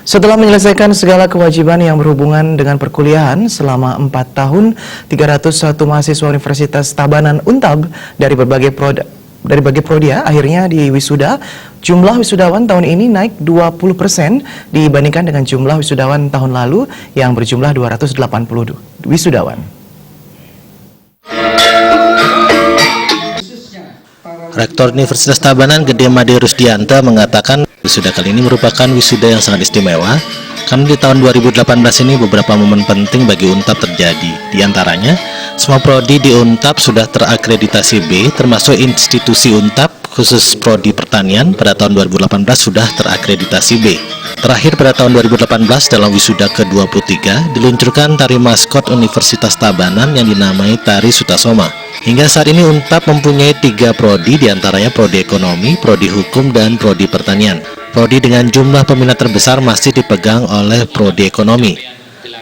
Setelah menyelesaikan segala kewajiban yang berhubungan dengan perkuliahan selama 4 tahun, 301 mahasiswa Universitas Tabanan Untab dari berbagai prodi akhirnya di wisuda. Jumlah wisudawan tahun ini naik 20% dibandingkan dengan jumlah wisudawan tahun lalu yang berjumlah 280 wisudawan. Rektor Universitas Tabanan Gede Made Rusdianta mengatakan wisuda kali ini merupakan wisuda yang sangat istimewa karena di tahun 2018 ini beberapa momen penting bagi UNTAB terjadi. Di antaranya, semua prodi di UNTAB sudah terakreditasi B, termasuk institusi UNTAB khusus prodi pertanian pada tahun 2018 sudah terakreditasi B. Terakhir pada tahun 2018 dalam wisuda ke-23 diluncurkan tari maskot Universitas Tabanan yang dinamai Tari Sutasoma. Hingga saat ini UNTAB mempunyai 3 prodi, diantaranya prodi ekonomi, prodi hukum, dan prodi pertanian. Prodi dengan jumlah peminat terbesar masih dipegang oleh prodi ekonomi.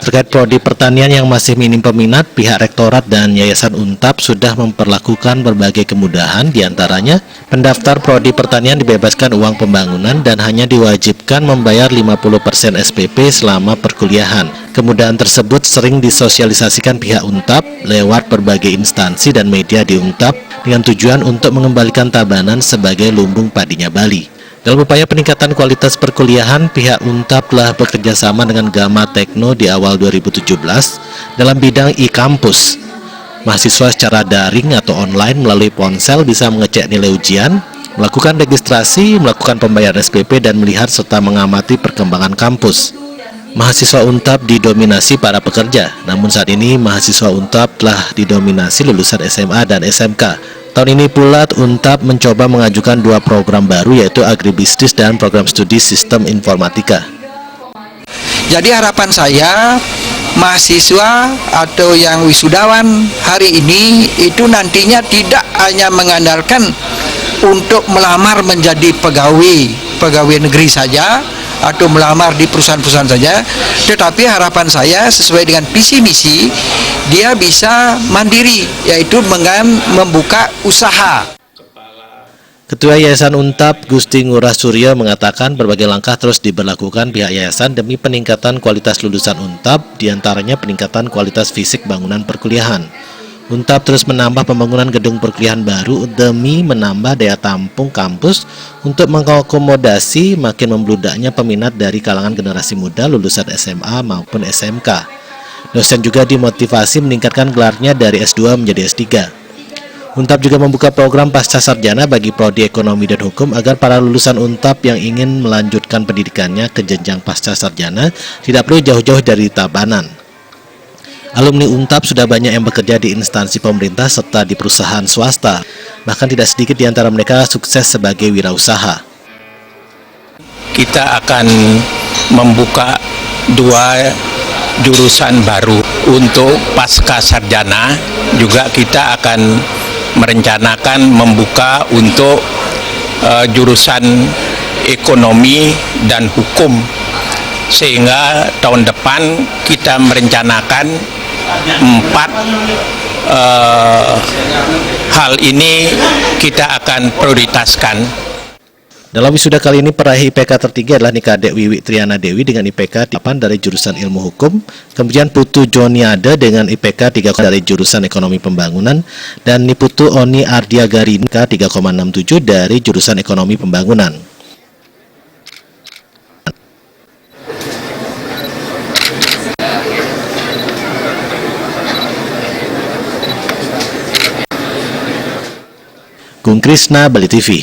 Terkait prodi pertanian yang masih minim peminat, pihak rektorat dan yayasan UNTAB sudah memperlakukan berbagai kemudahan, diantaranya pendaftar prodi pertanian dibebaskan uang pembangunan dan hanya diwajibkan membayar 50% SPP selama perkuliahan. Kemudahan tersebut sering disosialisasikan pihak UNTAB lewat berbagai instansi dan media di UNTAB dengan tujuan untuk mengembalikan Tabanan sebagai lumbung padinya Bali. Dalam upaya peningkatan kualitas perkuliahan, pihak UNTAB telah bekerja sama dengan Gama Tekno di awal 2017 dalam bidang e-kampus. Mahasiswa secara daring atau online melalui ponsel bisa mengecek nilai ujian, melakukan registrasi, melakukan pembayaran SPP, dan melihat serta mengamati perkembangan kampus. Mahasiswa UNTAB didominasi para pekerja, namun saat ini mahasiswa UNTAB telah didominasi lulusan SMA dan SMK. Tahun ini pula UNTAB mencoba mengajukan 2 program baru, yaitu agribisnis dan program studi sistem informatika. Jadi harapan saya mahasiswa atau yang wisudawan hari ini itu nantinya tidak hanya mengandalkan untuk melamar menjadi pegawai negeri saja atau melamar di perusahaan-perusahaan saja, tetapi harapan saya sesuai dengan visi misi dia bisa mandiri, yaitu dengan membuka usaha. Ketua Yayasan UNTAB Gusti Ngurah Suryo mengatakan berbagai langkah terus diberlakukan pihak yayasan demi peningkatan kualitas lulusan UNTAB, diantaranya peningkatan kualitas fisik bangunan perkuliahan. UNTAB terus menambah pembangunan gedung perkuliahan baru demi menambah daya tampung kampus untuk mengakomodasi makin membludaknya peminat dari kalangan generasi muda lulusan SMA maupun SMK. Dosen juga dimotivasi meningkatkan gelarnya dari S2 menjadi S3. UNTAB juga membuka program pasca sarjana bagi prodi ekonomi dan hukum agar para lulusan UNTAB yang ingin melanjutkan pendidikannya ke jenjang pasca sarjana tidak perlu jauh-jauh dari Tabanan. Alumni UNTAB sudah banyak yang bekerja di instansi pemerintah serta di perusahaan swasta. Bahkan tidak sedikit di antara mereka sukses sebagai wirausaha. Kita akan membuka 2 jurusan baru untuk pasca sarjana. Juga kita akan merencanakan membuka untuk jurusan ekonomi dan hukum. Sehingga tahun depan kita merencanakan 4 hal ini kita akan prioritaskan. Dalam wisuda kali ini peraih IPK tertinggi adalah Nikadek Wiwi Triana Dewi dengan IPK 8 dari jurusan Ilmu Hukum, kemudian Putu Joniade dengan IPK 3 dari jurusan Ekonomi Pembangunan, dan Niputu Oni Ardiagarini 3,67 dari jurusan Ekonomi Pembangunan. Gung Krisna, Bali TV.